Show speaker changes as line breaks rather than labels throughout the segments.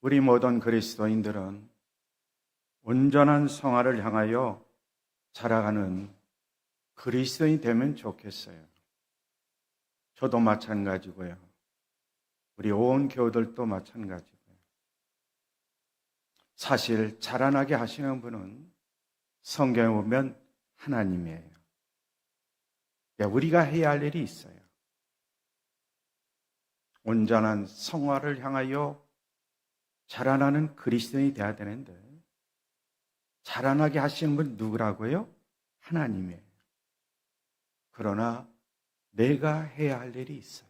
우리 모든 그리스도인들은 온전한 성화를 향하여 자라가는 그리스도인이 되면 좋겠어요. 저도 마찬가지고요. 우리 온 교우들도 마찬가지고요. 사실 자라나게 하시는 분은 성경에 보면 하나님이에요. 우리가 해야 할 일이 있어요. 온전한 성화를 향하여 자라나는 그리스도인이 되어야 되는데 자라나게 하시는 분 누구라고요? 하나님이에요. 그러나 내가 해야 할 일이 있어요.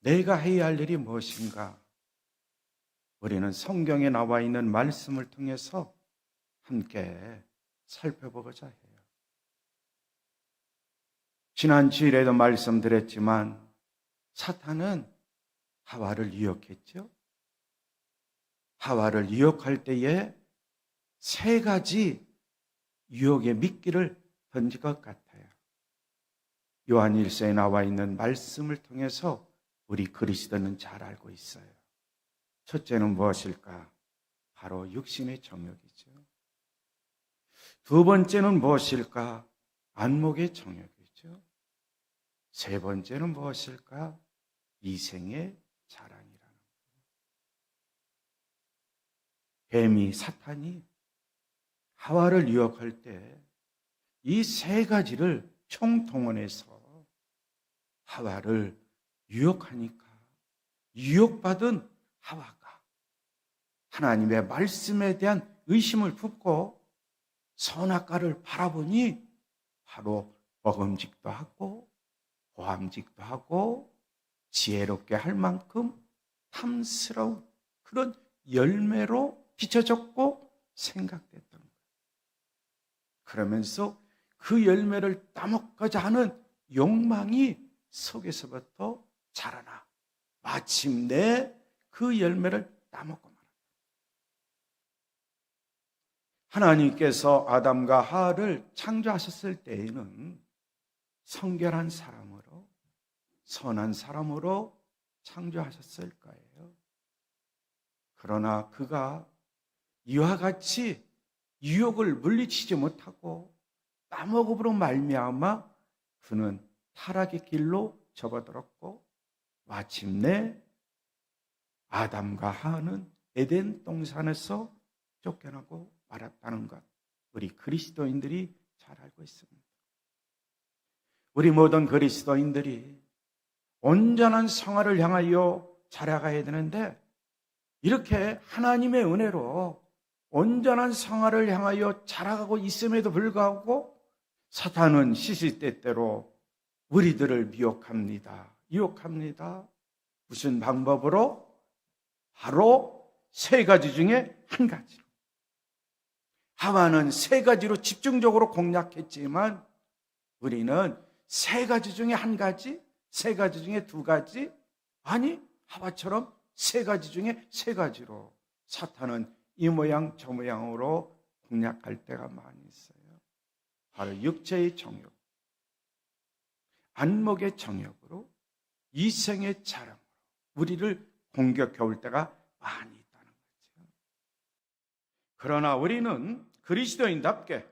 내가 해야 할 일이 무엇인가? 우리는 성경에 나와 있는 말씀을 통해서 함께 살펴보고자 해요. 지난 주일에도 말씀드렸지만 사탄은 하와를 유혹했죠. 하와를 유혹할 때에 세 가지 유혹의 미끼를 던질 것 같아요. 요한일서에 나와 있는 말씀을 통해서 우리 그리스도는 잘 알고 있어요. 첫째는 무엇일까? 바로 육신의 정욕이죠. 두 번째는 무엇일까? 안목의 정욕이죠. 세 번째는 무엇일까? 이생의 자랑이라는 거예요. 뱀이 사탄이 하와를 유혹할 때 이 세 가지를 총동원해서 하와를 유혹하니까 유혹받은 하와가 하나님의 말씀에 대한 의심을 품고 선악과를 바라보니 바로 먹음직도 하고 보암직도 하고 지혜롭게 할 만큼 탐스러운 그런 열매로 비춰졌고 생각됐던 거예요. 그러면서 그 열매를 따먹고자 하는 욕망이 속에서부터 자라나 마침내 그 열매를 따먹고 말았다. 하나님께서 아담과 하와를 창조하셨을 때에는 성결한 사람으로 선한 사람으로 창조하셨을 거예요. 그러나 그가 이와 같이 유혹을 물리치지 못하고 따먹음으로 말미암아 그는 타락의 길로 접어들었고 마침내 아담과 하와는 에덴 동산에서 쫓겨나고 말았다는 것, 우리 그리스도인들이 잘 알고 있습니다. 우리 모든 그리스도인들이 온전한 성화를 향하여 자라가야 되는데 이렇게 하나님의 은혜로 온전한 성화를 향하여 자라가고 있음에도 불구하고 사탄은 시시때때로 우리들을 미혹합니다. 유혹합니다. 무슨 방법으로? 바로 세 가지 중에 한 가지로. 하와는 세 가지로 집중적으로 공략했지만 우리는 세 가지 중에 한 가지, 세 가지 중에 두 가지, 아니 하와처럼 세 가지 중에 세 가지로 사탄은 이 모양 저 모양으로 공략할 때가 많이 있어요. 바로 육체의 정욕, 안목의 정욕으로, 이생의 자랑으로 우리를 공격해 올 때가 많이 있다는 거죠. 그러나 우리는 그리스도인답게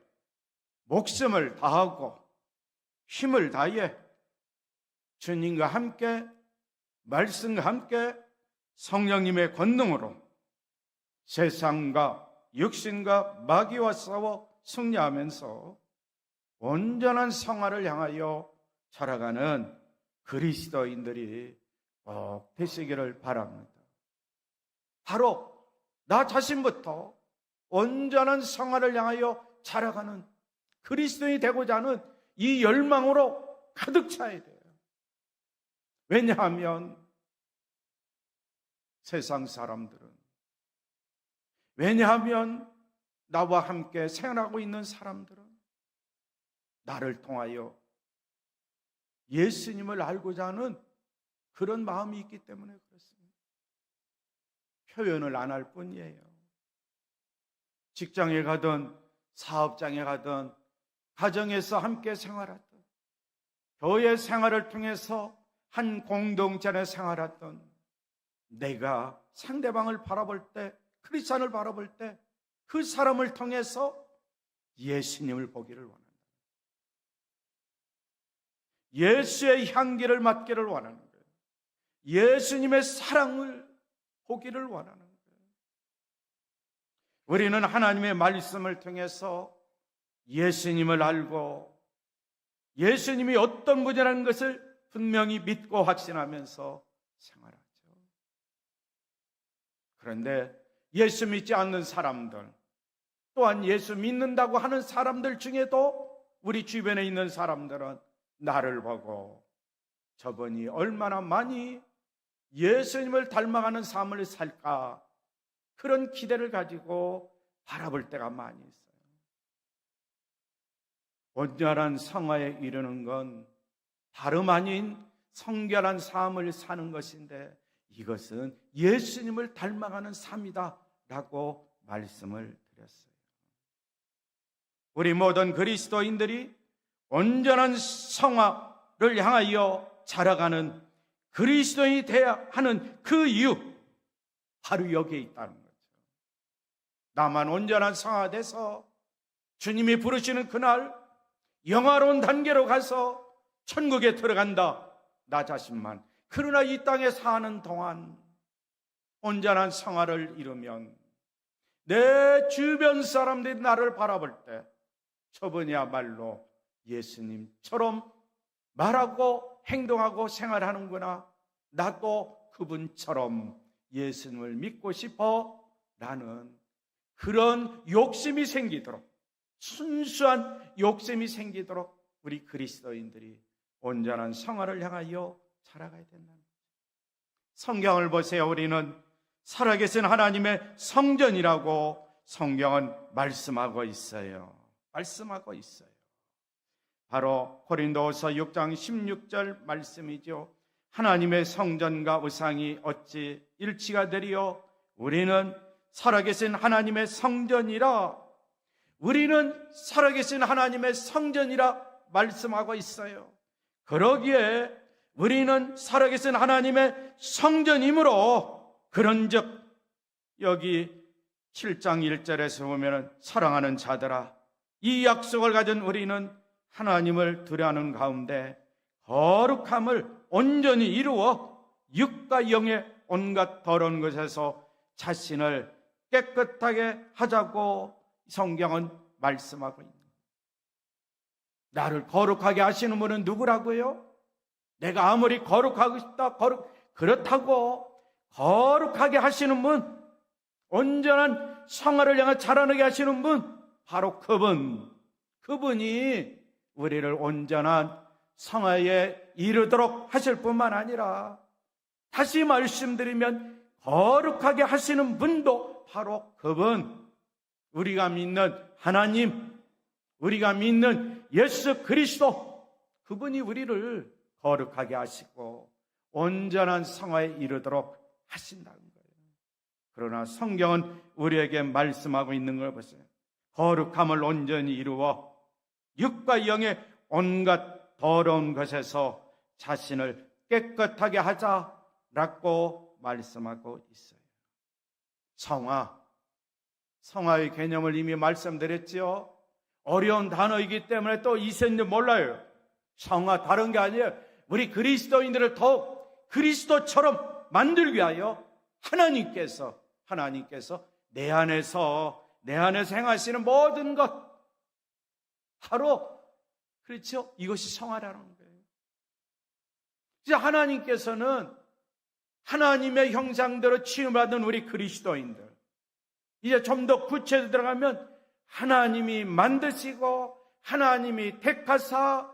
목숨을 다하고 힘을 다해 주님과 함께 말씀과 함께 성령님의 권능으로 세상과 육신과 마귀와 싸워 승리하면서 온전한 성화를 향하여 살아가는 그리스도인들이 꼭 되시기를 바랍니다. 바로 나 자신부터 온전한 성화를 향하여 자라가는 그리스도인이 되고자 하는 이 열망으로 가득 차야 돼요. 왜냐하면 세상 사람들은, 왜냐하면 나와 함께 생활하고 있는 사람들은 나를 통하여 예수님을 알고자 하는 그런 마음이 있기 때문에 그렇습니다. 표현을 안 할 뿐이에요. 직장에 가든 사업장에 가든 가정에서 함께 생활하든 교회 생활을 통해서 한 공동체 안에 생활하던 내가 상대방을 바라볼 때, 크리스찬을 바라볼 때 그 사람을 통해서 예수님을 보기를 원한다. 예수의 향기를 맡기를 원하는 거예요. 예수님의 사랑을 보기를 원하는 거예요. 우리는 하나님의 말씀을 통해서 예수님을 알고 예수님이 어떤 분이라는 것을 분명히 믿고 확신하면서 생활하죠. 그런데 예수 믿지 않는 사람들, 또한 예수 믿는다고 하는 사람들 중에도 우리 주변에 있는 사람들은 나를 보고 저분이 얼마나 많이 예수님을 닮아가는 삶을 살까, 그런 기대를 가지고 바라볼 때가 많이 있어요. 온전한 성화에 이르는 건 다름 아닌 성결한 삶을 사는 것인데, 이것은 예수님을 닮아가는 삶이다 라고 말씀을 드렸어요. 우리 모든 그리스도인들이 온전한 성화를 향하여 자라가는 그리스도인이 되어야 하는 그 이유, 바로 여기에 있다는 거죠. 나만 온전한 성화돼서 주님이 부르시는 그날 영화로운 단계로 가서 천국에 들어간다, 나 자신만. 그러나 이 땅에 사는 동안 온전한 성화를 이루면 내 주변 사람들이 나를 바라볼 때 저분이야말로 예수님처럼 말하고 행동하고 생활하는구나, 나도 그분처럼 예수님을 믿고 싶어 라는 그런 욕심이 생기도록, 순수한 욕심이 생기도록 우리 그리스도인들이 온전한 성화를 향하여 살아가야 된다는 거죠. 성경을 보세요. 우리는 살아계신 하나님의 성전이라고 성경은 말씀하고 있어요. 바로 고린도후서 6장 16절 말씀이죠. 하나님의 성전과 우상이 어찌 일치가 되리요? 우리는 살아계신 하나님의 성전이라, 우리는 살아계신 하나님의 성전이라 말씀하고 있어요. 그러기에 우리는 살아계신 하나님의 성전이므로, 그런즉 여기 7장 1절에서 보면 사랑하는 자들아, 이 약속을 가진 우리는 하나님을 두려워하는 가운데 거룩함을 온전히 이루어 육과 영의 온갖 더러운 것에서 자신을 깨끗하게 하자고 성경은 말씀하고 있는 거예요. 나를 거룩하게 하시는 분은 누구라고요? 내가 아무리 거룩하고 싶다, 그렇다고 거룩하게 하시는 분, 온전한 성화를 향해 자라나게 하시는 분, 바로 그분이 우리를 온전한 성화에 이르도록 하실 뿐만 아니라, 다시 말씀드리면 거룩하게 하시는 분도 바로 그분, 우리가 믿는 하나님, 우리가 믿는 예수 그리스도, 그분이 우리를 거룩하게 하시고 온전한 성화에 이르도록 하신다는 거예요. 그러나 성경은 우리에게 말씀하고 있는 걸 보세요. 거룩함을 온전히 이루어 육과 영의 온갖 더러운 것에서 자신을 깨끗하게 하자라고 말씀하고 있어요. 성화의 개념을 이미 말씀드렸죠. 어려운 단어이기 때문에 또 이센지 몰라요. 성화 다른 게 아니에요. 우리 그리스도인들을 더욱 그리스도처럼 만들기 위하여 하나님께서 내 안에서 행하시는 모든 것, 바로 그렇죠. 이것이 성화라는 거예요. 이제 하나님께서는 하나님의 형상대로 취임받은 우리 그리스도인들, 이제 좀 더 구체적으로 들어가면 하나님이 만드시고 하나님이 택하사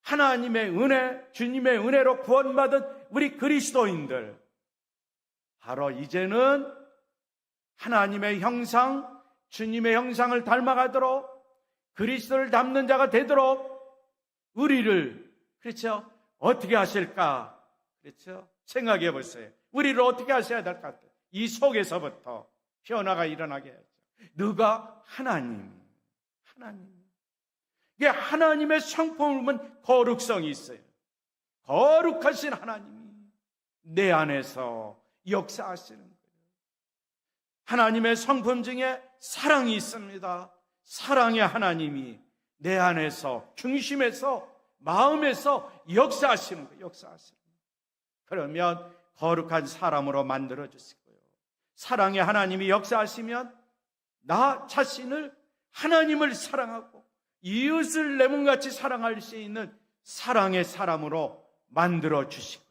하나님의 은혜, 주님의 은혜로 구원받은 우리 그리스도인들, 바로 이제는 하나님의 형상, 주님의 형상을 닮아가도록, 그리스도를 닮는 자가 되도록 우리를, 그렇죠? 어떻게 하실까? 그렇죠? 생각해 보세요. 우리를 어떻게 하셔야 될 것 같아요? 이 속에서부터 변화가 일어나게 하죠. 누가? 하나님. 이게 하나님의 성품을 보면 거룩성이 있어요. 거룩하신 하나님이 내 안에서 역사하시는 거예요. 하나님의 성품 중에 사랑이 있습니다. 사랑의 하나님이 내 안에서, 중심에서, 마음에서 역사하시는 거예요. 역사하시는 거예요. 그러면 거룩한 사람으로 만들어 주시고요. 사랑의 하나님이 역사하시면 나 자신을, 하나님을 사랑하고 이웃을 내 몸같이 사랑할 수 있는 사랑의 사람으로 만들어 주시고요.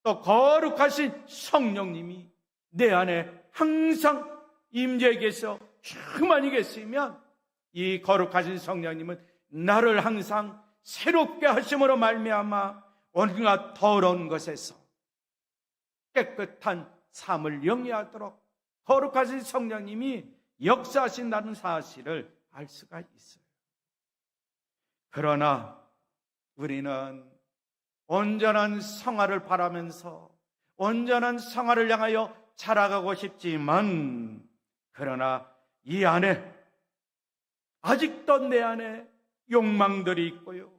또 거룩하신 성령님이 내 안에 항상 임재해 계셔 충만히 계시면 이 거룩하신 성령님은 나를 항상 새롭게 하심으로 말미암아 온갖 더러운 것에서 깨끗한 삶을 영위하도록 거룩하신 성령님이 역사하신다는 사실을 알 수가 있어요. 그러나 우리는 온전한 성화를 바라면서 온전한 성화를 향하여 자라가고 싶지만, 그러나 이 안에 아직도 내 안에 욕망들이 있고요,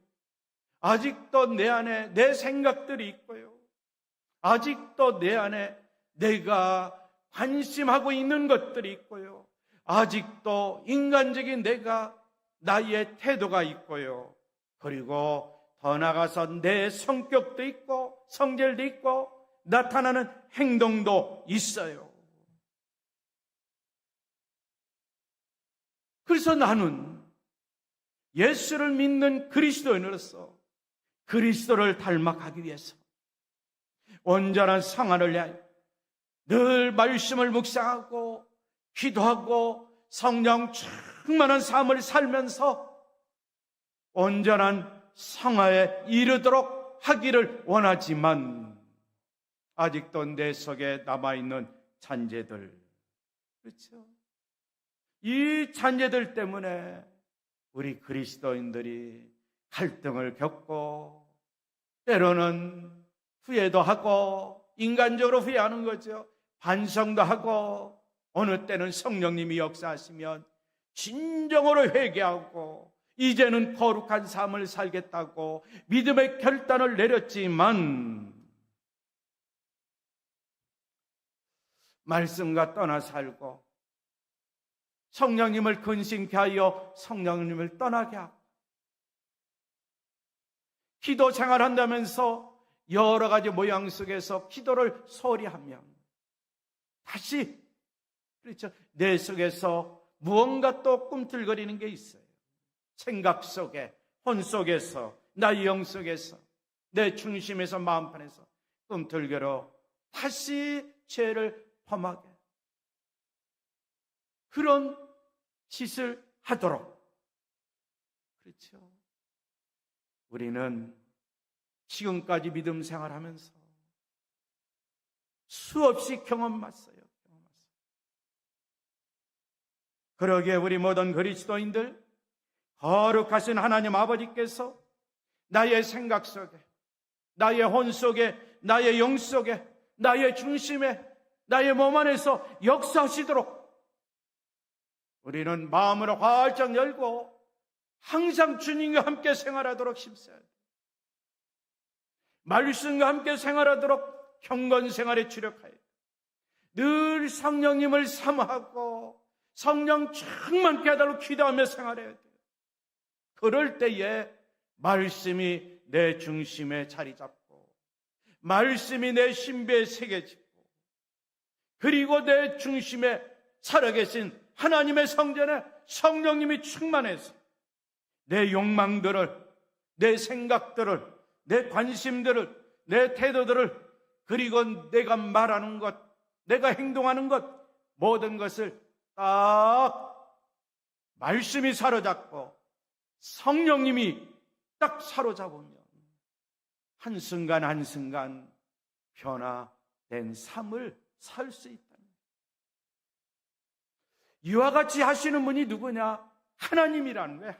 아직도 내 안에 내 생각들이 있고요, 아직도 내 안에 내가 관심하고 있는 것들이 있고요, 아직도 인간적인 나의 태도가 있고요, 그리고 더 나아가서 내 성격도 있고 성질도 있고 나타나는 행동도 있어요. 그래서 나는 예수를 믿는 그리스도인으로서 그리스도를 닮아가기 위해서 온전한 성화를 위하여 늘 말씀을 묵상하고 기도하고 성령 충만한 삶을 살면서 온전한 성화에 이르도록 하기를 원하지만, 아직도 내 속에 남아있는 잔재들, 그렇죠? 이 잔재들 때문에 우리 그리스도인들이 갈등을 겪고 때로는 후회도 하고, 인간적으로 후회하는 거죠. 반성도 하고, 어느 때는 성령님이 역사하시면 진정으로 회개하고 이제는 거룩한 삶을 살겠다고 믿음의 결단을 내렸지만, 말씀과 떠나 살고 성령님을 근심케 하여 성령님을 떠나게 하고, 기도 생활한다면서 여러 가지 모양 속에서 기도를 소홀히 하면 다시, 그렇죠, 내 속에서 무언가 또 꿈틀거리는 게 있어요. 생각 속에, 혼 속에서, 나의 영 속에서, 내 중심에서, 마음판에서 꿈틀거려 다시 죄를 범하게, 그런 짓을 하도록, 그렇죠, 우리는 지금까지 믿음 생활하면서 수없이 경험했어요. 그러기에 우리 모든 그리스도인들, 거룩하신 하나님 아버지께서 나의 생각 속에, 나의 혼 속에, 나의 영 속에, 나의 중심에, 나의 몸 안에서 역사하시도록 우리는 마음으로 활짝 열고 항상 주님과 함께 생활하도록 힘써야 돼요. 말씀과 함께 생활하도록 경건 생활에 주력하여 돼요. 늘 성령님을 사모하고 성령 충만케 해달라고 기도하며 생활해야 돼요. 그럴 때에 말씀이 내 중심에 자리 잡고, 말씀이 내 신비에 새겨지고, 그리고 내 중심에 살아계신 하나님의 성전에 성령님이 충만해서 내 욕망들을, 내 생각들을, 내 관심들을, 내 태도들을, 그리고 내가 말하는 것, 내가 행동하는 것, 모든 것을 딱 말씀이 사로잡고 성령님이 딱 사로잡으면 한순간 한순간 변화된 삶을 살 수 있다. 이와 같이 하시는 분이 누구냐? 하나님이라는 거예요.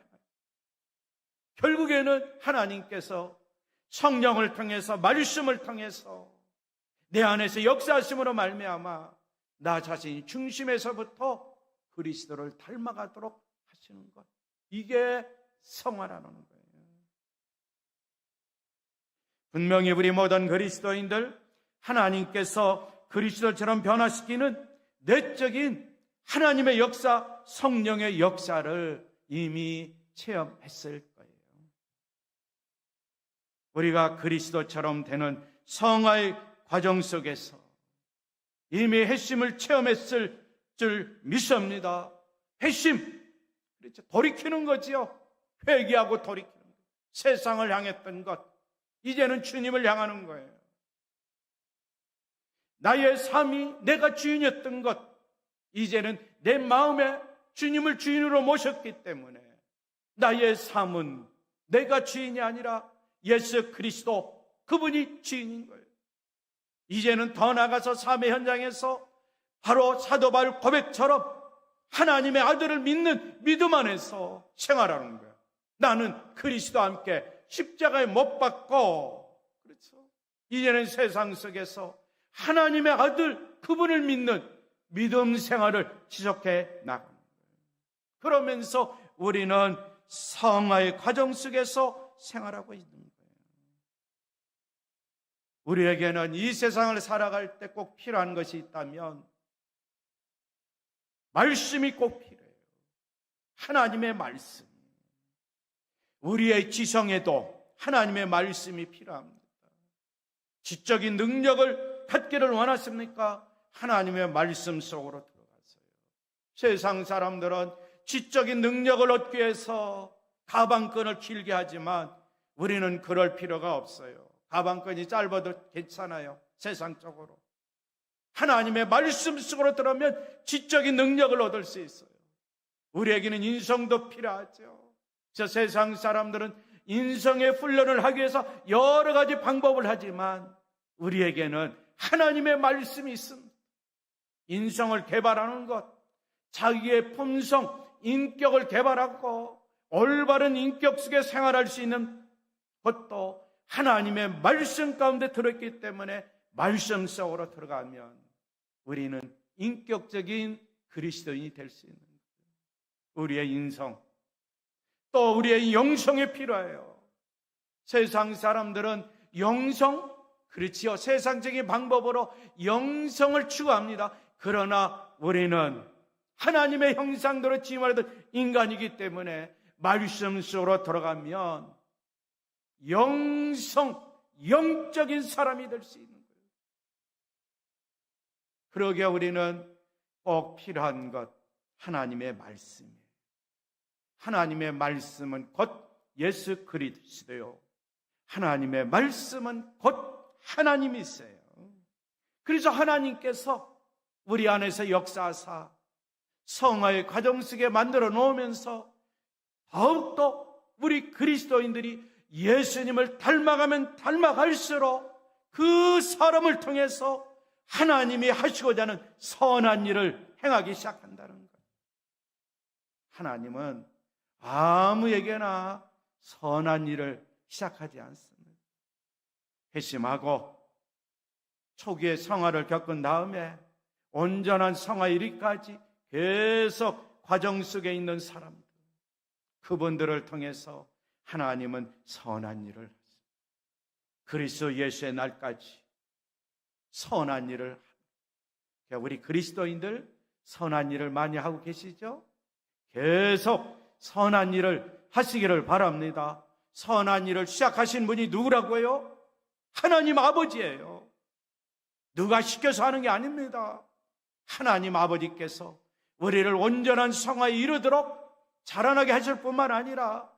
결국에는 하나님께서 성령을 통해서, 말씀을 통해서 내 안에서 역사하심으로 말미암아 나 자신이 중심에서부터 그리스도를 닮아가도록 하시는 것, 이게 성화라는 거예요. 분명히 우리 모든 그리스도인들, 하나님께서 그리스도처럼 변화시키는 내적인 하나님의 역사, 성령의 역사를 이미 체험했을 거예요. 우리가 그리스도처럼 되는 성화의 과정 속에서 이미 회심을 체험했을 줄 믿습니다. 회심, 그렇죠. 돌이키는 거지요. 회개하고 돌이키는 것. 세상을 향했던 것, 이제는 주님을 향하는 거예요. 나의 삶이 내가 주인이었던 것, 이제는 내 마음에 주님을 주인으로 모셨기 때문에 나의 삶은 내가 주인이 아니라 예수 그리스도, 그분이 주인인 거예요. 이제는 더 나아가서 삶의 현장에서 바로 사도 바울 고백처럼 하나님의 아들을 믿는 믿음 안에서 생활하는 거예요. 나는 그리스도와 함께 십자가에 못 박고, 그렇죠. 이제는 세상 속에서 하나님의 아들, 그분을 믿는 믿음 생활을 지속해 나가는 거예요. 그러면서 우리는 성화의 과정 속에서 생활하고 있는 거예요. 우리에게는 이 세상을 살아갈 때 꼭 필요한 것이 있다면 말씀이 꼭 필요해요. 하나님의 말씀. 우리의 지성에도 하나님의 말씀이 필요합니다. 지적인 능력을 갖기를 원하십니까? 하나님의 말씀 속으로 들어가세요. 세상 사람들은 지적인 능력을 얻기 위해서 가방끈을 길게 하지만 우리는 그럴 필요가 없어요. 가방끈이 짧아도 괜찮아요. 세상적으로. 하나님의 말씀 속으로 들어오면 지적인 능력을 얻을 수 있어요. 우리에게는 인성도 필요하죠. 저 세상 사람들은 인성의 훈련을 하기 위해서 여러 가지 방법을 하지만 우리에게는 하나님의 말씀이 있습니다. 인성을 개발하는 것, 자기의 품성, 인격을 개발하고 올바른 인격 속에 생활할 수 있는 것도 하나님의 말씀 가운데 들어있기 때문에 말씀 속으로 들어가면 우리는 인격적인 그리스도인이 될 수 있는 거예요. 우리의 인성, 또 우리의 영성이 필요해요. 세상 사람들은 영성, 그렇지요. 세상적인 방법으로 영성을 추구합니다. 그러나 우리는 하나님의 형상대로 지음하던 인간이기 때문에 말씀 속으로 들어가면 영적인 사람이 될 수 있는 거예요. 그러기에 우리는 꼭 필요한 것, 하나님의 말씀이에요. 하나님의 말씀은 곧 예수 그리스도요. 하나님의 말씀은 곧 하나님이세요. 그래서 하나님께서 우리 안에서 역사하사 성화의 과정 속에 만들어 놓으면서 더욱더 우리 그리스도인들이 예수님을 닮아가면 닮아갈수록 그 사람을 통해서 하나님이 하시고자 하는 선한 일을 행하기 시작한다는 거예요. 하나님은 아무에게나 선한 일을 시작하지 않습니다. 회심하고 초기의 성화를 겪은 다음에 온전한 성화 이르기까지 계속 과정 속에 있는 사람들, 그분들을 통해서 하나님은 선한 일을 하십니다. 그리스도 예수의 날까지 선한 일을 합니다. 우리 그리스도인들 선한 일을 많이 하고 계시죠? 계속 선한 일을 하시기를 바랍니다. 선한 일을 시작하신 분이 누구라고요? 하나님 아버지예요. 누가 시켜서 하는 게 아닙니다. 하나님 아버지께서 우리를 온전한 성화에 이르도록 자라나게 하실 뿐만 아니라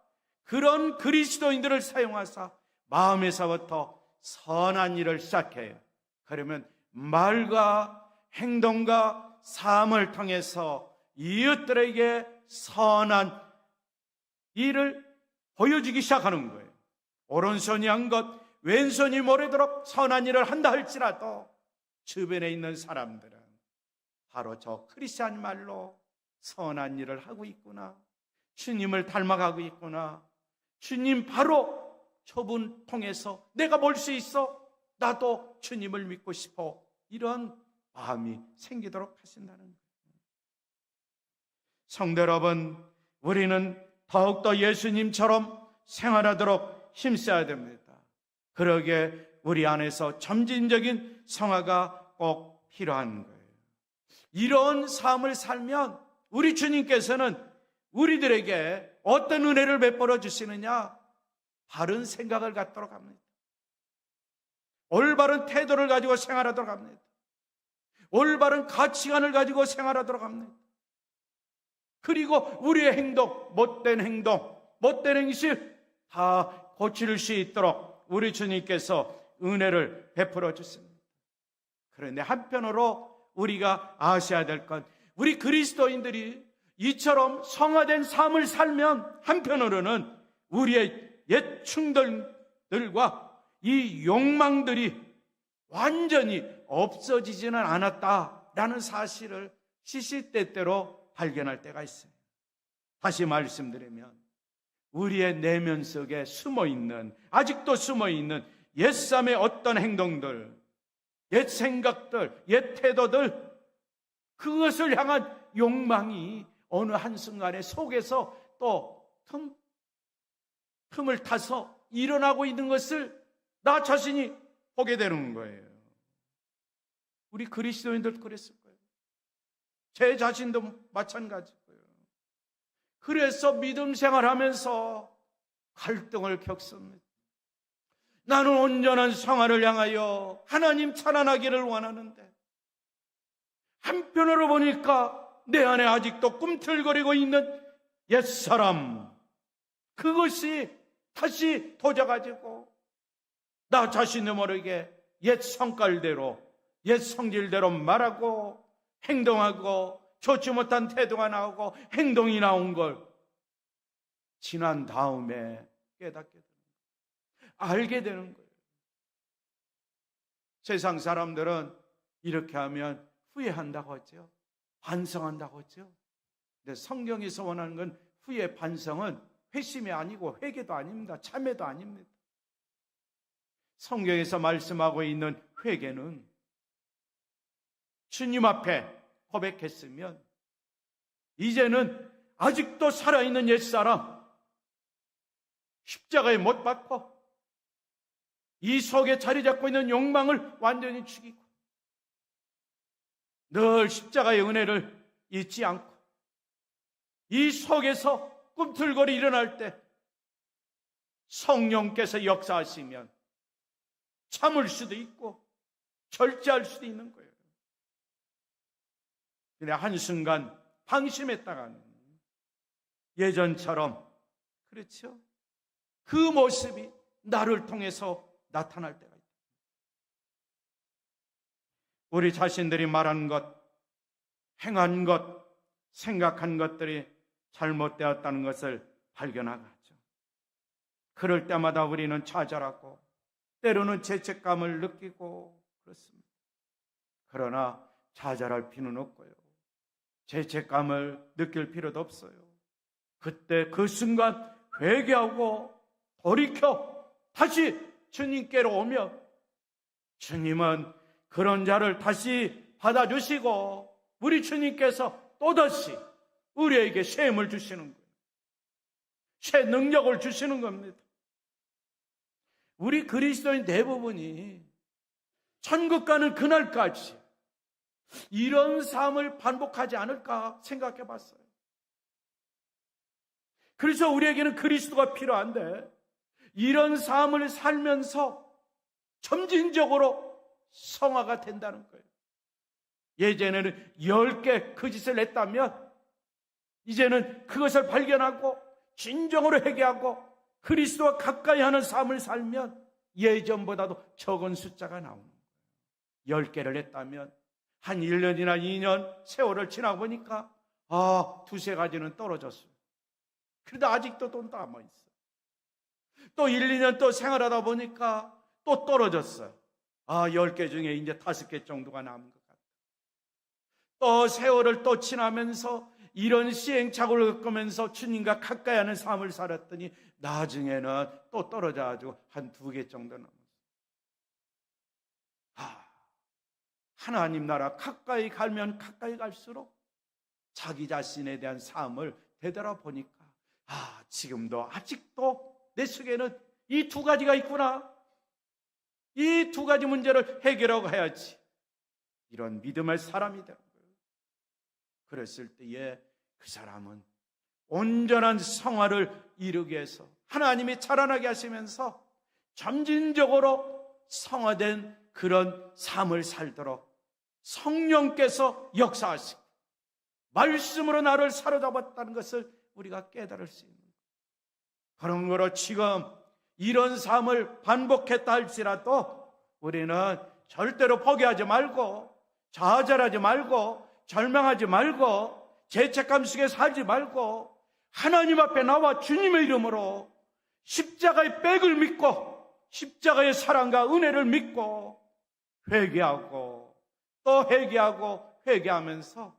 그런 그리스도인들을 사용하사 마음에서부터 선한 일을 시작해요. 그러면 말과 행동과 삶을 통해서 이웃들에게 선한 일을 보여주기 시작하는 거예요. 오른손이 한 것, 왼손이 모르도록 선한 일을 한다 할지라도 주변에 있는 사람들은 바로 저 크리스찬 말로 선한 일을 하고 있구나, 주님을 닮아가고 있구나, 주님 바로 저분 통해서 내가 볼 수 있어, 나도 주님을 믿고 싶어, 이런 마음이 생기도록 하신다는 거예요. 성도 여러분, 우리는 더욱더 예수님처럼 생활하도록 힘써야 됩니다. 그러기에 우리 안에서 점진적인 성화가 꼭 필요한 거예요. 이런 삶을 살면 우리 주님께서는 우리들에게 어떤 은혜를 베풀어 주시느냐? 바른 생각을 갖도록 합니다. 올바른 태도를 가지고 생활하도록 합니다. 올바른 가치관을 가지고 생활하도록 합니다. 그리고 우리의 행동, 못된 행실 다 고칠 수 있도록 우리 주님께서 은혜를 베풀어 주십니다. 그런데 한편으로 우리가 아셔야 될 건, 우리 그리스도인들이 이처럼 성화된 삶을 살면 한편으로는 우리의 옛 충동들과 이 욕망들이 완전히 없어지지는 않았다라는 사실을 시시때때로 발견할 때가 있어요. 다시 말씀드리면 우리의 내면 속에 숨어있는, 아직도 숨어있는 옛사람의 어떤 행동들, 옛 생각들, 옛 태도들, 그것을 향한 욕망이 어느 한순간에 속에서 또 틈을 타서 일어나고 있는 것을 나 자신이 보게 되는 거예요. 우리 그리스도인들도 그랬을 거예요. 제 자신도 마찬가지고요. 그래서 믿음 생활하면서 갈등을 겪습니다. 나는 온전한 성화를 향하여 하나님 찬양하기를 원하는데 한편으로 보니까 내 안에 아직도 꿈틀거리고 있는 옛사람, 그것이 다시 도져가지고 나 자신도 모르게 옛 성깔대로, 옛 성질대로 말하고 행동하고 좋지 못한 태도가 나오고 행동이 나온 걸 지난 다음에 깨닫게 되는 거예요. 알게 되는 거예요. 세상 사람들은 이렇게 하면 후회한다고 하죠. 반성한다고 하죠. 근데 성경에서 원하는 건 후회, 반성은 회심이 아니고 회개도 아닙니다. 참회도 아닙니다. 성경에서 말씀하고 있는 회개는 주님 앞에 고백했으면 이제는 아직도 살아있는 옛사람 십자가에 못 박고 이 속에 자리 잡고 있는 욕망을 완전히 죽이고 늘 십자가의 은혜를 잊지 않고 이 속에서 꿈틀거리 일어날 때 성령께서 역사하시면 참을 수도 있고 절제할 수도 있는 거예요. 근데 한순간 방심했다가는 예전처럼, 그렇죠? 그 모습이 나를 통해서 나타날 때가 있다. 우리 자신들이 말한 것, 행한 것, 생각한 것들이 잘못되었다는 것을 발견하죠. 그럴 때마다 우리는 좌절하고 때로는 죄책감을 느끼고 그렇습니다. 그러나 좌절할 필요는 없고요. 죄책감을 느낄 필요도 없어요. 그때 그 순간 회개하고 돌이켜 다시 주님께로 오면 주님은 그런 자를 다시 받아주시고 우리 주님께서 또다시 우리에게 새 힘을 주시는 거예요. 새 능력을 주시는 겁니다. 우리 그리스도인 대부분이 천국 가는 그날까지 이런 삶을 반복하지 않을까 생각해 봤어요. 그래서 우리에게는 그리스도가 필요한데 이런 삶을 살면서 점진적으로 성화가 된다는 거예요. 예전에는 10개 그 짓을 했다면 이제는 그것을 발견하고 진정으로 회개하고 그리스도와 가까이 하는 삶을 살면 예전보다도 적은 숫자가 나오는 거예요. 10개를 했다면 한 1년이나 2년 세월을 지나 보니까 두세 가지는 떨어졌어요. 그래도 아직도 또 남아있어요. 또 1, 2년 또 생활하다 보니까 또 떨어졌어요. 10개 중에 이제 5개 정도가 남은 것 같아요. 또 세월을 또 지나면서 이런 시행착오를 겪으면서 주님과 가까이 하는 삶을 살았더니 나중에는 또 떨어져가지고 한 2개 정도 남았어요. 하나님 나라 가까이 가면 가까이 갈수록 자기 자신에 대한 삶을 되돌아보니까 지금도 아직도 내 속에는 이 2가지가 있구나. 이 두 가지 문제를 해결하고 해야지 이런 믿음의 사람이 되는 거예요. 그랬을 때에 그 사람은 온전한 성화를 이루기 위해서 하나님이 자라나게 하시면서 점진적으로 성화된 그런 삶을 살도록 성령께서 역사하시고 말씀으로 나를 사로잡았다는 것을 우리가 깨달을 수 있는 거예요. 그런 거로 지금 이런 삶을 반복했다 할지라도 우리는 절대로 포기하지 말고 좌절하지 말고 절망하지 말고 죄책감 속에 살지 말고 하나님 앞에 나와 주님의 이름으로 십자가의 백을 믿고 십자가의 사랑과 은혜를 믿고 회개하고 또 회개하고 회개하면서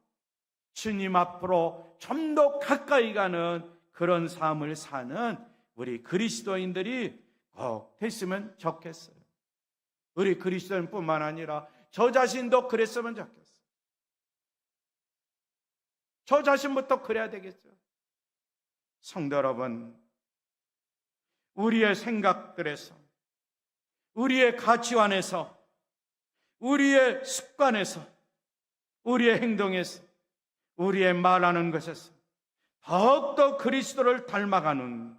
주님 앞으로 좀 더 가까이 가는 그런 삶을 사는 우리 그리스도인들이 꼭 됐으면 좋겠어요. 우리 그리스도인뿐만 아니라 저 자신도 그랬으면 좋겠어요. 저 자신부터 그래야 되겠죠. 성도 여러분, 우리의 생각들에서, 우리의 가치관에서, 우리의 습관에서, 우리의 행동에서, 우리의 말하는 것에서 더욱더 그리스도를 닮아가는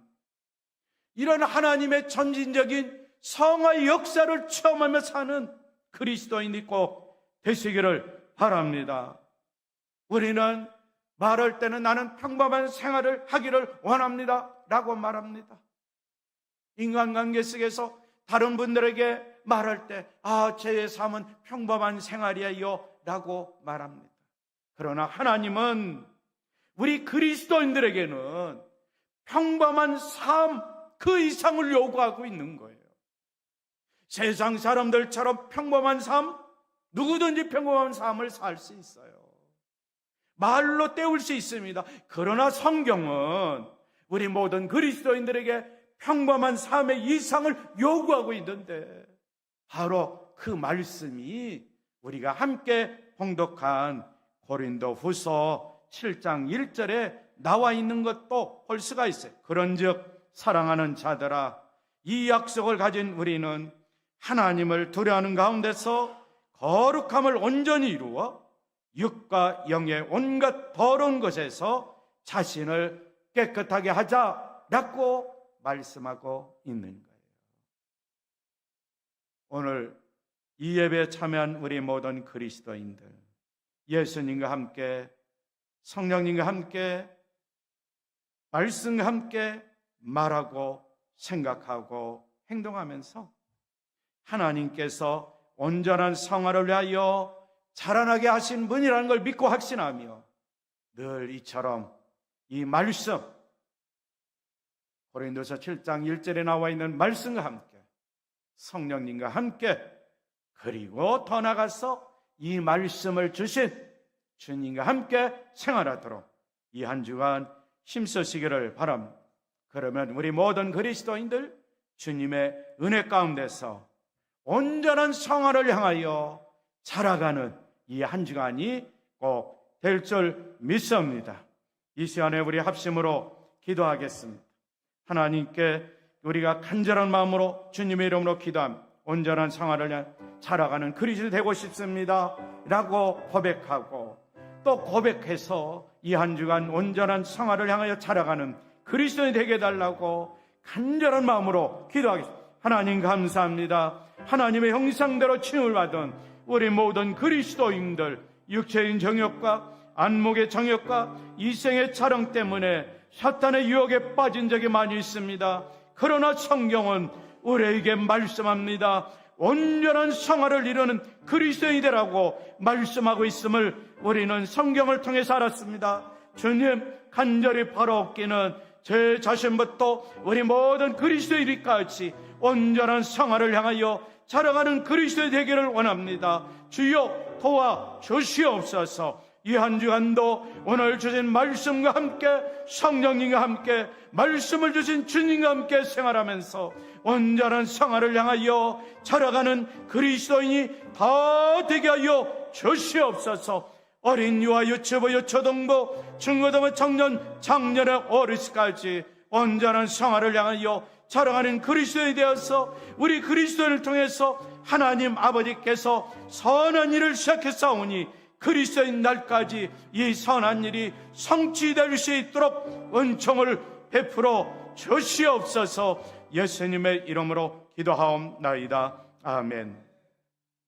이런 하나님의 전진적인 성화의 역사를 체험하며 사는 그리스도인이 꼭 되시기를 바랍니다. 우리는 말할 때는 나는 평범한 생활을 하기를 원합니다 라고 말합니다. 인간관계 속에서 다른 분들에게 말할 때 제 삶은 평범한 생활이에요 라고 말합니다. 그러나 하나님은 우리 그리스도인들에게는 평범한 삶 그 이상을 요구하고 있는 거예요. 세상 사람들처럼 평범한 삶, 누구든지 평범한 삶을 살 수 있어요. 말로 때울 수 있습니다. 그러나 성경은 우리 모든 그리스도인들에게 평범한 삶의 이상을 요구하고 있는데 바로 그 말씀이 우리가 함께 봉독한 고린도후서 7장 1절에 나와 있는 것도 볼 수가 있어요. 그런즉 사랑하는 자들아, 이 약속을 가진 우리는 하나님을 두려워하는 가운데서 거룩함을 온전히 이루어 육과 영의 온갖 더러운 것에서 자신을 깨끗하게 하자라고 말씀하고 있는 거예요. 오늘 이 예배에 참여한 우리 모든 그리스도인들, 예수님과 함께 성령님과 함께 말씀과 함께 말하고 생각하고 행동하면서 하나님께서 온전한 성화를 위하여 자라나게 하신 분이라는 걸 믿고 확신하며 늘 이처럼 이 말씀, 고린도서 7장 1절에 나와 있는 말씀과 함께 성령님과 함께 그리고 더 나아가서 이 말씀을 주신 주님과 함께 생활하도록 이 한 주간 힘쓰시기를 바랍니다. 그러면 우리 모든 그리스도인들 주님의 은혜 가운데서 온전한 성화를 향하여 자라가는 이 한 주간이 꼭 될 줄 믿습니다. 이 시간에 우리 합심으로 기도하겠습니다. 하나님께 우리가 간절한 마음으로 주님의 이름으로 기도합니다. 온전한 성화를 향해 자라가는 그리스도 되고 싶습니다 라고 고백하고 또 고백해서 이 한 주간 온전한 성화를 향하여 자라가는 그리스도인이 되게 해달라고 간절한 마음으로 기도하겠습니다. 하나님 감사합니다. 하나님의 형상대로 칭을 받은 우리 모든 그리스도인들, 육체인 정욕과 안목의 정욕과 이생의 자랑 때문에 사탄의 유혹에 빠진 적이 많이 있습니다. 그러나 성경은 우리에게 말씀합니다. 온전한 성화를 이루는 그리스도인이 되라고 말씀하고 있음을 우리는 성경을 통해서 알았습니다. 주님, 간절히 바라옵기는 제 자신부터 우리 모든 그리스도인까지 온전한 성화를 향하여 자라가는 그리스도의 되기를 원합니다. 주여 도와 주시옵소서. 이 한 주간도 오늘 주신 말씀과 함께 성령님과 함께 말씀을 주신 주님과 함께 생활하면서 온전한 성화를 향하여 자라가는 그리스도인이 다 되게 하여 주시옵소서. 어린 유아, 유치부, 유초등부, 중고등부, 청년, 장년의 어르신까지 온전한 성화를 향하여 사랑하는 그리스도인이 되어서 우리 그리스도인을 통해서 하나님 아버지께서 선한 일을 시작했사오니 그리스도인 날까지 이 선한 일이 성취될 수 있도록 은총을 베풀어 주시옵소서. 예수님의 이름으로 기도하옵나이다. 아멘.